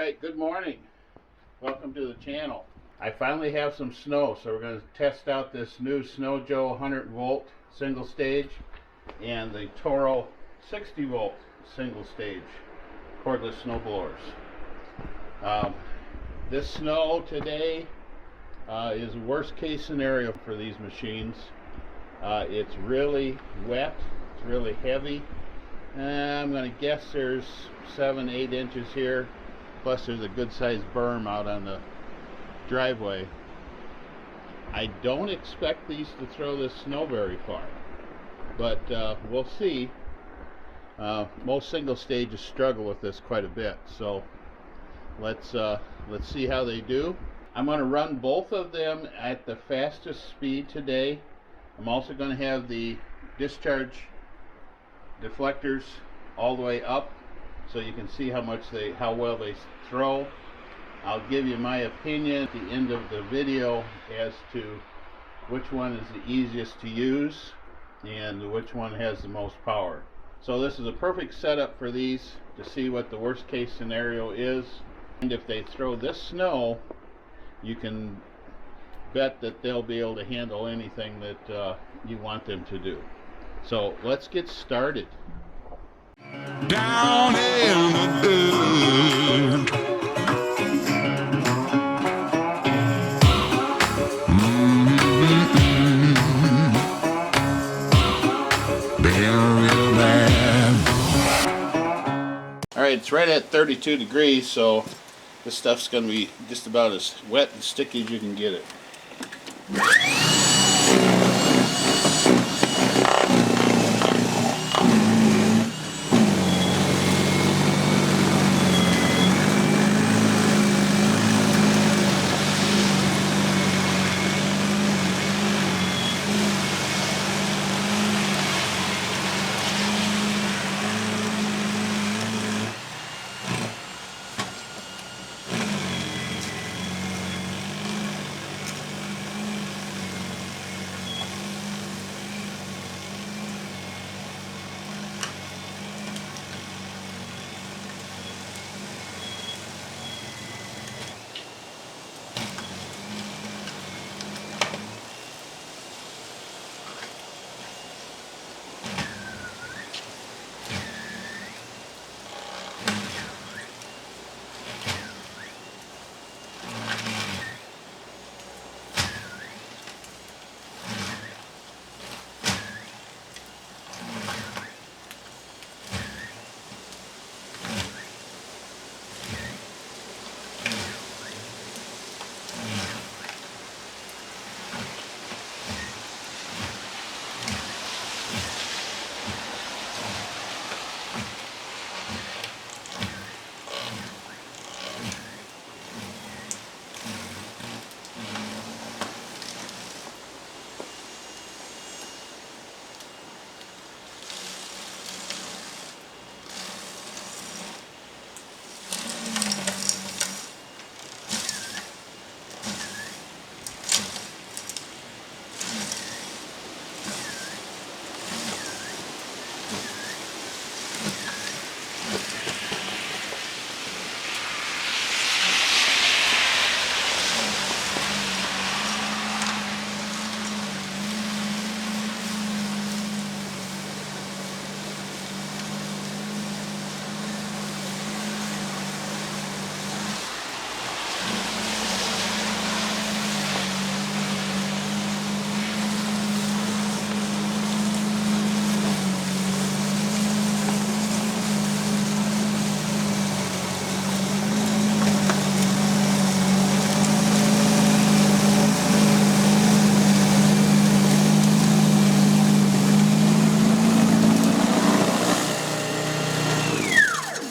Alright, good morning. Welcome to the channel. I finally have some snow, so we're going to test out this new Snow Joe 100 volt single stage and the Toro 60 volt single stage cordless snow blowers. This snow today is a worst case scenario for these machines. It's really wet, it's really heavy. I'm going to guess there's 7-8 inches here, plus there's a good sized berm out on the driveway. I don't expect these to throw this snow very far, but we'll see. Most single stages struggle with this quite a bit, so let's see how they do. I'm going to run both of them at the fastest speed today. I'm also going to have the discharge deflectors all the way up, so you can see how well they throw. I'll give you my opinion at the end of the video as to which one is the easiest to use and which one has the most power. So this is a perfect setup for these to see what the worst case scenario is, and if they throw this snow, you can bet that they'll be able to handle anything that you want them to do. So let's get started. Down in the dirt. Real bad. Alright, it's right at 32 degrees, so this stuff's going to be just about as wet and sticky as you can get it.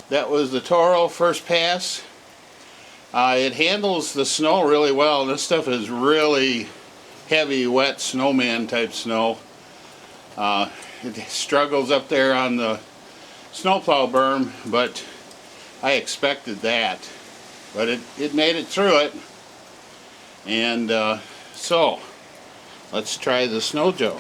That was the Toro first pass. It handles the snow really well. This stuff is really heavy, wet snowman type snow. It struggles up there on the snowplow berm, but I expected that. But it made it through it. And so, let's try the Snow Joe.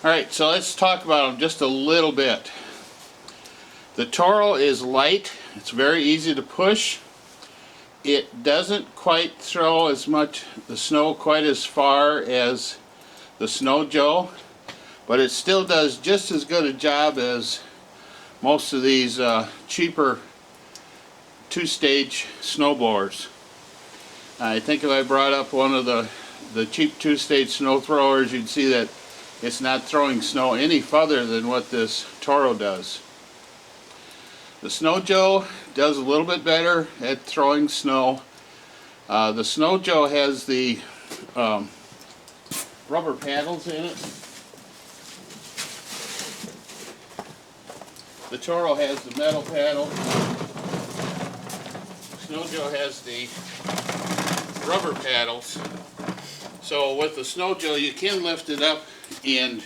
Alright, so let's talk about them just a little bit. The Toro is light, it's very easy to push. It doesn't quite throw as much the snow quite as far as the Snow Joe, but it still does just as good a job as most of these cheaper two-stage snowblowers. I think if I brought up one of the cheap two-stage snow throwers, you'd see that it's not throwing snow any further than what this Toro does. The Snow Joe does a little bit better at throwing snow. The Snow Joe has the rubber paddles in it. The Toro has the metal paddle. Snow Joe has the rubber paddles. So with the Snow Joe, you can lift it up and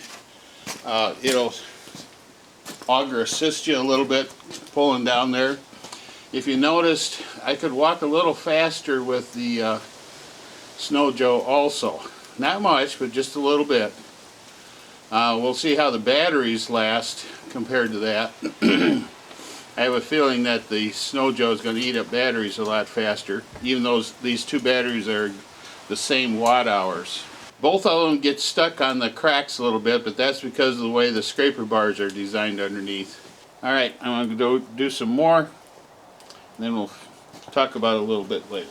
it'll auger assist you a little bit pulling down there. If you noticed, I could walk a little faster with the Snow Joe also. Not much, but just a little bit. We'll see how the batteries last compared to that. I have a feeling that the Snow Joe is going to eat up batteries a lot faster, even though these two batteries are the same watt hours. Both of them get stuck on the cracks a little bit, but that's because of the way the scraper bars are designed underneath. Alright, I'm going to do some more, and then we'll talk about it a little bit later.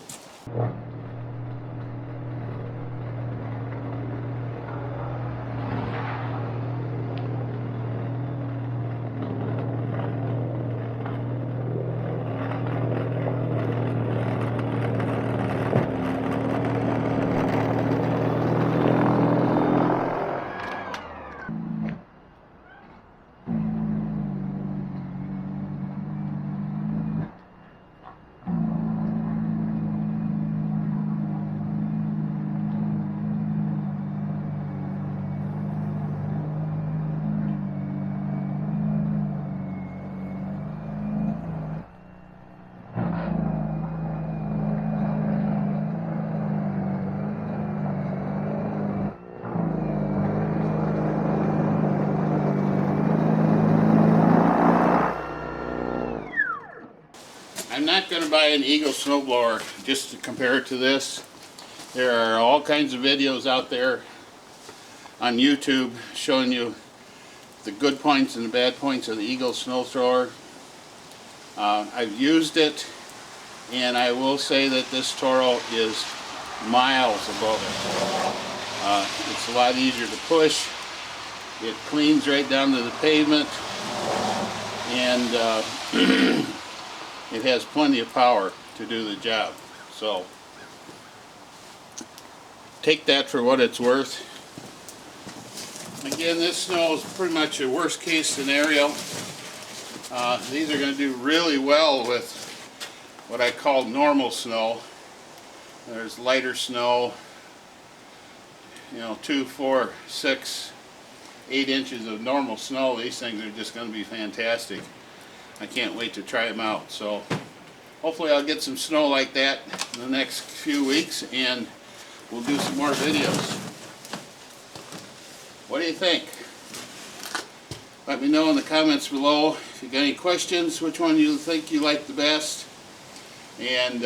I'm not going to buy an Eagle snowblower just to compare it to this. There are all kinds of videos out there on YouTube showing you the good points and the bad points of the Eagle snow thrower. I've used it, and I will say that this Toro is miles above it. It's a lot easier to push. It cleans right down to the pavement, and it has plenty of power to do the job. So take that for what it's worth. Again, this snow is pretty much a worst case scenario. These are going to do really well with what I call normal snow. There's lighter snow, 2, 4, 6, 8 inches of normal snow. These things are just going to be fantastic. I can't wait to try them out. So hopefully I'll get some snow like that in the next few weeks, and we'll do some more videos. What do you think? Let me know in the comments below if you got any questions, which one you think you like the best, and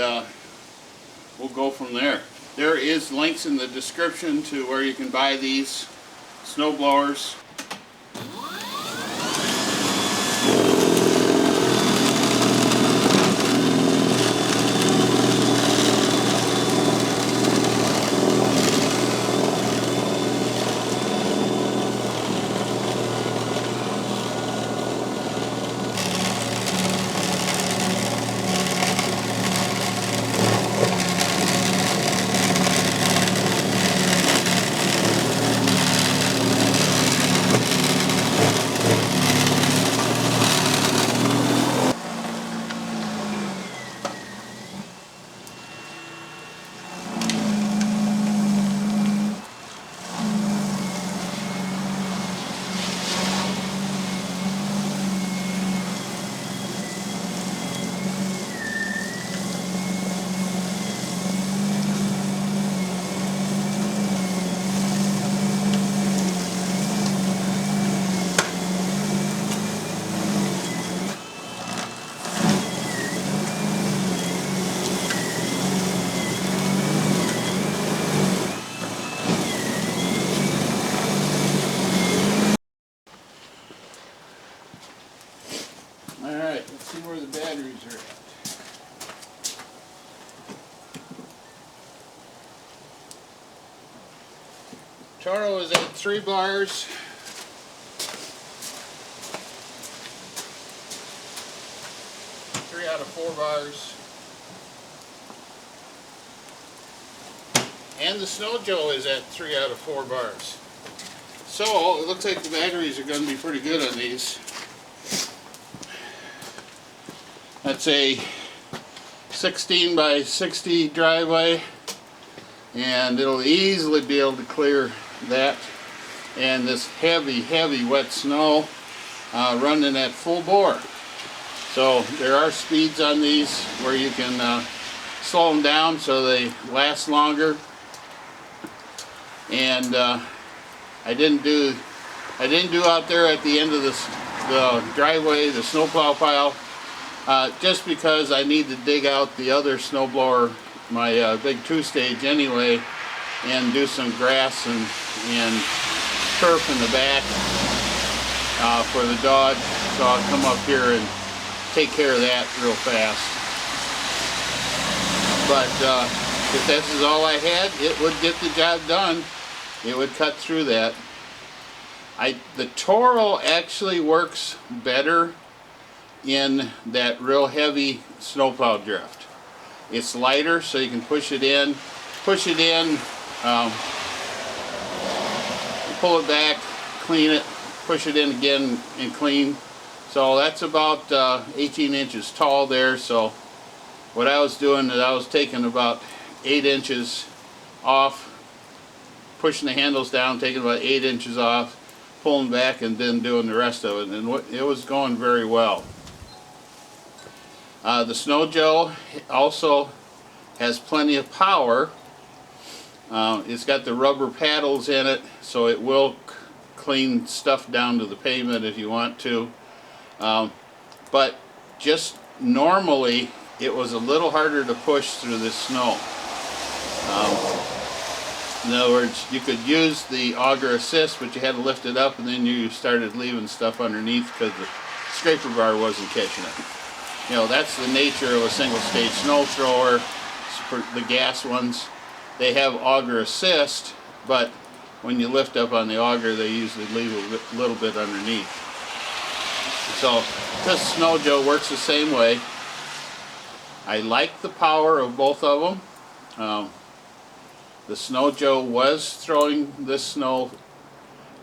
we'll go from there. There is links in the description to where you can buy these snow blowers. Toro is at 3 bars. Three out of 4 bars. And the Snow Joe is at 3 out of 4 bars. So it looks like the batteries are going to be pretty good on these. That's a 16 by 60 driveway, and it'll easily be able to clear that. And this heavy wet snow running at full bore. So there are speeds on these where you can slow them down so they last longer. And I didn't do out there at the end of the driveway, the snowplow pile, just because I need to dig out the other snowblower, my big 2-stage anyway, and do some grass and turf in the back for the dog. So I'll come up here and take care of that real fast. But if this is all I had, it would get the job done. It would cut through that. The Toro actually works better in that real heavy snowplow drift. It's lighter, so you can push it in, pull it back, clean it, push it in again and clean. So that's about 18 inches tall there. So what I was doing is I was taking about 8 inches off, pushing the handles down, taking about 8 inches off, pulling back, and then doing the rest of it, and it was going very well. The Snow Joe also has plenty of power. It's got the rubber paddles in it, so it will clean stuff down to the pavement if you want to. But just normally it was a little harder to push through this snow. In other words, you could use the auger assist, but you had to lift it up, and then you started leaving stuff underneath because the scraper bar wasn't catching it. You know, that's the nature of a single stage snow thrower. For the gas ones, they have auger assist, but when you lift up on the auger, they usually leave a little bit underneath. So this Snow Joe works the same way. I like the power of both of them. The Snow Joe was throwing this snow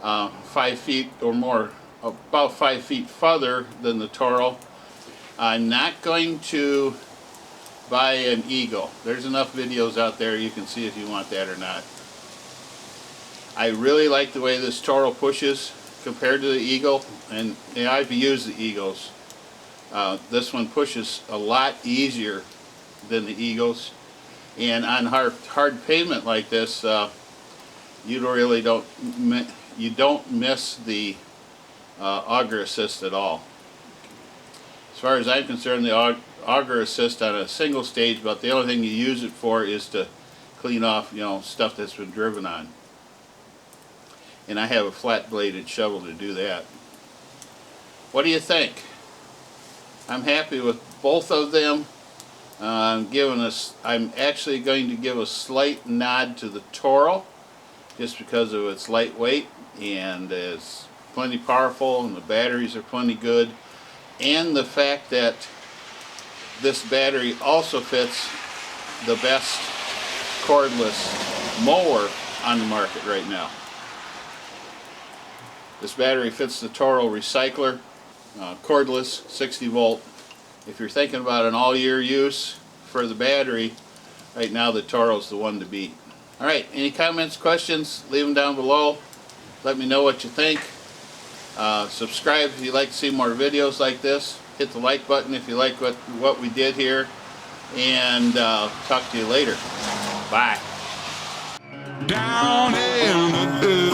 5 feet or more, about 5 feet further than the Toro. I'm not going to buy an Eagle. There's enough videos out there, you can see if you want that or not. I really like the way this Toro pushes compared to the Eagle, and I've used the Eagles. This one pushes a lot easier than the Eagles. And on hard pavement like this, you don't miss the auger assist at all. As far as I'm concerned, the auger assist on a single stage, about the only thing you use it for is to clean off, you know, stuff that's been driven on. And I have a flat bladed shovel to do that. What do you think? I'm happy with both of them. I'm actually going to give a slight nod to the Toro, just because of its lightweight, and it's plenty powerful, and the batteries are plenty good, and the fact that this battery also fits the best cordless mower on the market right now. This battery fits the Toro recycler, cordless, 60 volt. If you're thinking about an all-year use for the battery, right now the Toro's the one to beat. Alright, any comments, questions, leave them down below. Let me know what you think. Subscribe if you'd like to see more videos like this. Hit the like button if you like what we did here. And talk to you later. Bye. Down in the